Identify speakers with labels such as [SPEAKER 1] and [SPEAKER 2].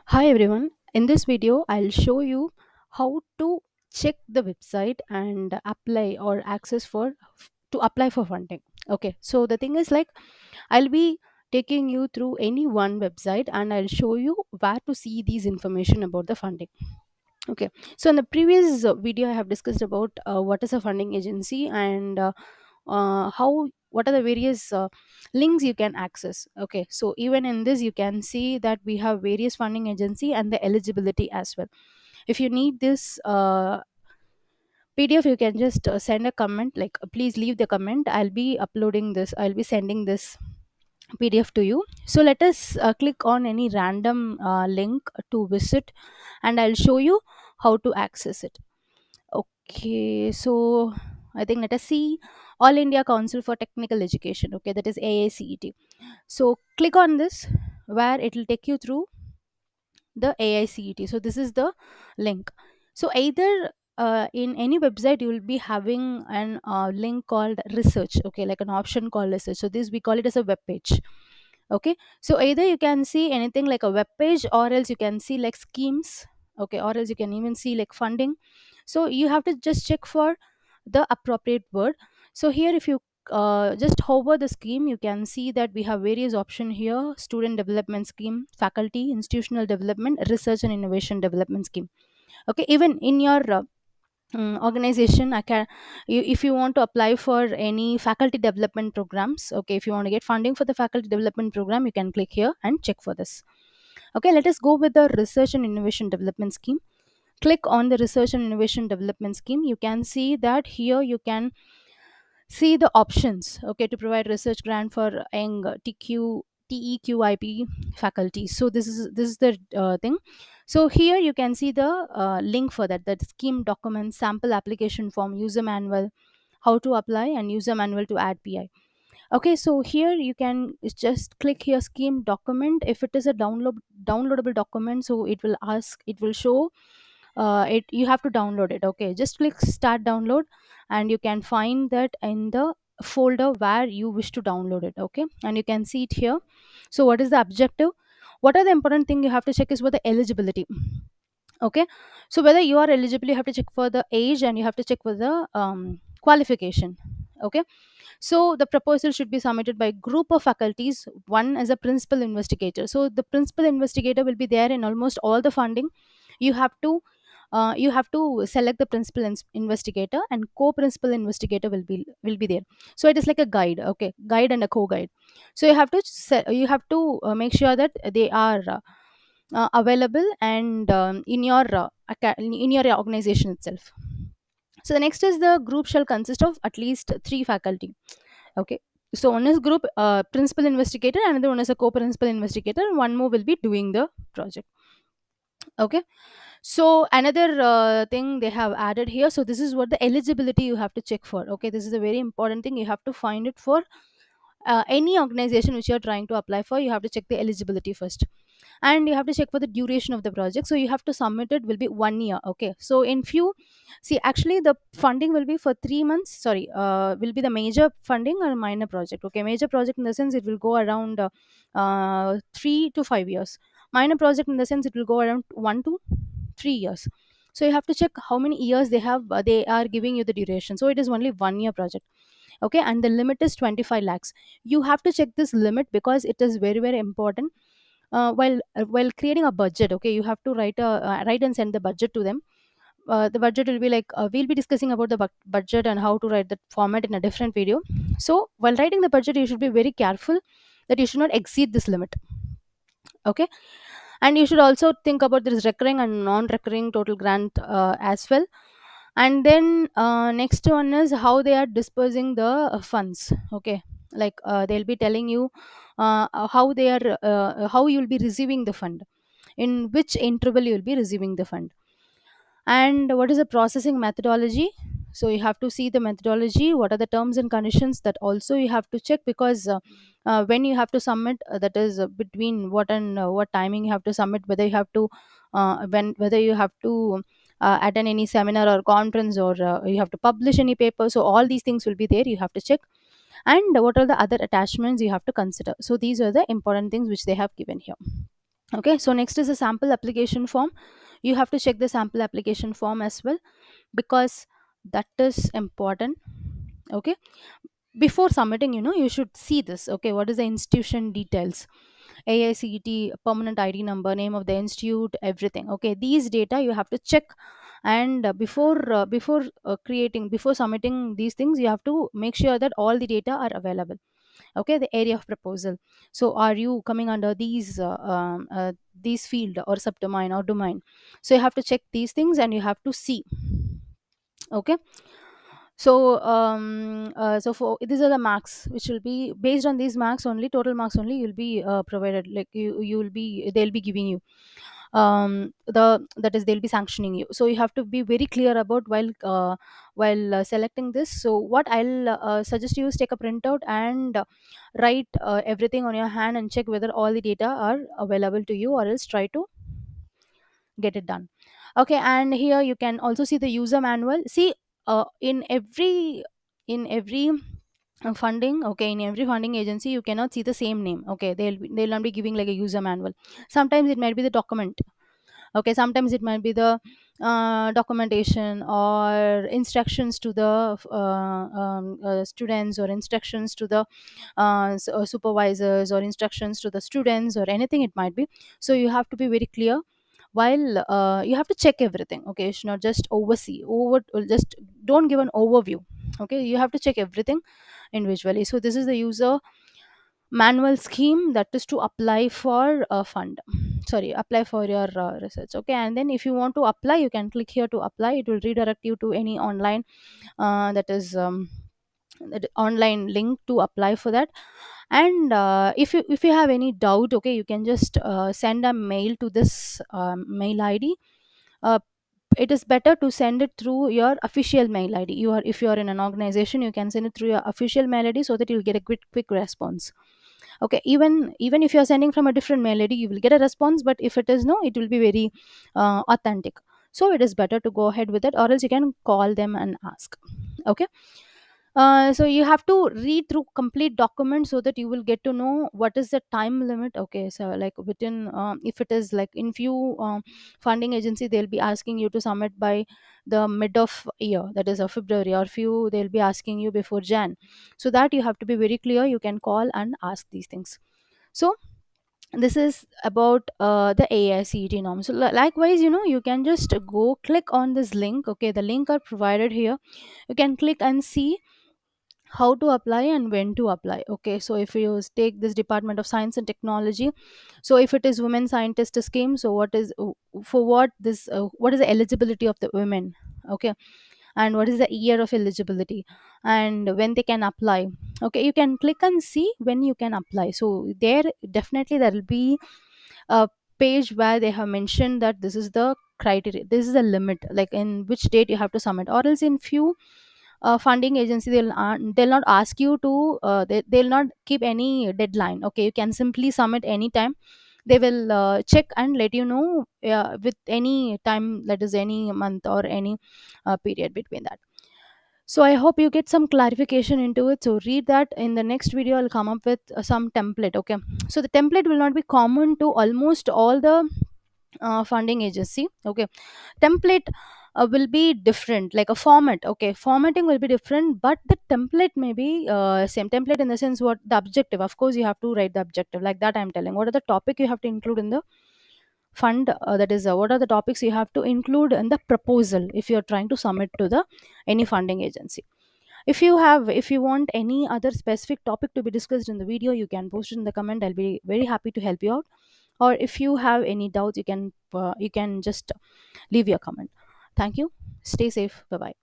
[SPEAKER 1] Hi everyone. In this video, I'll show you how to check the website and apply or access for to apply for funding. Okay. So the thing is like I'll be taking you through any one website and I'll show you where to see these information about the funding. Okay. So in the previous video, I have discussed about what is a funding agency and how what are the various links you can access. Okay, so even in this you can see that we have various funding agency and the eligibility as well. If you need this pdf, you can just send a comment, like please leave the comment. I'll be sending this pdf to you. So let us click on any random link to visit and I'll show you how to access it. Okay, so I think let us see All India Council for Technical Education. Okay, that is AICET. So click on this where it will take you through the AICET. So this is the link. So either in any website you will be having an link called research. Okay, like an option called research. So this we call it as a web page. Okay, so either you can see anything like a web page or else you can see like schemes. Okay, or else you can even see like funding. So you have to just check for the appropriate word. So here if you just hover the scheme, you can see that we have various options here: student development scheme, faculty institutional development, research and innovation development scheme. Okay, even in your organization, if you want to apply for any faculty development programs, okay, if you want to get funding for the faculty development program, you can click here and check for this. Okay, let us go with the research and innovation development scheme. Click on the research and innovation development scheme. You can see that here you can see the options, okay, to provide research grant for young TEQIP faculty. So this is the thing. So here you can see the link for that scheme document, sample application form, user manual, how to apply, and user manual to add PI. Okay, so here you can just click here scheme document. If it is a downloadable document, so it will show it you have to download it. Okay, just click start download and you can find that in the folder where you wish to download it. Okay, and you can see it here. So what is the objective? What are the important thing you have to check is what the eligibility. Okay, so whether you are eligible, you have to check for the age and you have to check for the qualification. Okay, so the proposal should be submitted by group of faculties, one as a principal investigator. So the principal investigator will be there in almost all the funding. You have to select the principal investigator, and co-principal investigator will be there. So it is like a guide. Okay, guide and a co-guide. So you have to make sure that they are available and in your organization itself. So the next is the group shall consist of at least 3 faculty. Okay, so one is group principal investigator, another one is a co-principal investigator, and one more will be doing the project. Okay, so another thing they have added here. So this is what the eligibility you have to check for. Okay, this is a very important thing. You have to find it for any organization which you are trying to apply for. You have to check the eligibility first, and you have to check for the duration of the project. So you have to submit it will be 1 year. Okay, so in few, see, actually the funding will be for 3 months. Sorry, will be the major funding or minor project. Okay, major project in the sense it will go around 3 to 5 years. Minor project in the sense it will go around 1 to 3 years. So you have to check how many years they are giving you the duration. So it is only 1 year project. Okay, and the limit is 25 lakhs. You have to check this limit because it is very very important while creating a budget. Okay, you have to write and send the budget to them. The budget will be like we'll be discussing about the budget and how to write that format in a different video. So while writing the budget, you should be very careful that you should not exceed this limit. Okay, and you should also think about this recurring and non-recurring total grant as well. And then next one is how they are dispersing the funds. Okay, like they'll be telling you how you'll be receiving the fund, in which interval you'll be receiving the fund, and what is the processing methodology. So you have to see the methodology, what are the terms and conditions, that also you have to check, because when you have to submit, that is between what and what timing you have to submit, whether you have to whether you have to attend any seminar or conference, or you have to publish any paper. So all these things will be there, you have to check. And what are the other attachments you have to consider. So these are the important things which they have given here. Okay, so next is a sample application form. You have to check the sample application form as well, because that is important. Okay, before submitting, you should see this. Okay, what is the institution details, AICT, permanent ID number, name of the institute, everything. Okay, these data you have to check. And before submitting these things, you have to make sure that all the data are available. Okay, the area of proposal, so are you coming under these field or subdomain or domain? So you have to check these things and you have to see. Okay, so for these are the marks which will be based on these marks only, total marks only you'll be provided, like you will be, they'll be giving you the that is, they'll be sanctioning you. So you have to be very clear about while selecting this. So what I'll suggest you is take a printout and write everything on your hand and check whether all the data are available to you, or else try to get it done. Okay, and here you can also see the user manual. See, in every funding, okay, in every funding agency you cannot see the same name. Okay, they'll not be giving like a user manual. Sometimes it might be the document. Okay, sometimes it might be the documentation or instructions to the students, or instructions to the supervisors, or instructions to the students, or anything it might be. So you have to be very clear while you have to check everything. Okay, you should not just just don't give an overview. Okay, you have to check everything individually. So this is the user manual scheme, that is to apply for a fund, sorry, apply for your research. Okay, and then if you want to apply, you can click here to apply. It will redirect you to any online that is that online link to apply for that. And if you have any doubt, okay, you can just send a mail to this mail ID. uh, it is better to send it through your official mail ID. If you are in an organization, you can send it through your official mail ID, so that you'll get a quick response. Okay, even if you're sending from a different mail ID, you will get a response, but if it is no, it will be very authentic. So it is better to go ahead with it, or else you can call them and ask. Okay, so you have to read through complete document, so that you will get to know what is the time limit. Okay, so like within if it is like in few funding agency, they'll be asking you to submit by the mid of year, that is February, or few they'll be asking you before Jan. So that you have to be very clear, you can call and ask these things. So this is about the AICT norm. So likewise, you can just go click on this link. Okay, the link are provided here. You can click and see how to apply and when to apply. Okay, so if you take this Department of Science and Technology, so if it is women scientist scheme, so what is the eligibility of the women? Okay, and what is the year of eligibility, and when they can apply. Okay, you can click and see when you can apply. So there definitely there will be a page where they have mentioned that this is the criteria, this is the limit, like in which date you have to submit. Or else in few funding agency, they'll not ask you to they'll not keep any deadline. Okay, you can simply submit anytime. They will check and let you know with any time, that is any month or any period between that. So I hope you get some clarification into it. So read that. In the next video, I'll come up with some template. Okay, so the template will not be common to almost all the funding agency. Okay, template will be different, like a format. Okay, formatting will be different, but the template may be same. Template in the sense, what the objective, of course you have to write the objective, like that I'm telling. What are the topic you have to include in the fund, that is what are the topics you have to include in the proposal if you're trying to submit to the any funding agency. If you want any other specific topic to be discussed in the video, you can post it in the comment. I'll be very happy to help you out. Or if you have any doubts, you can just leave your comment. Thank you. Stay safe. Bye bye.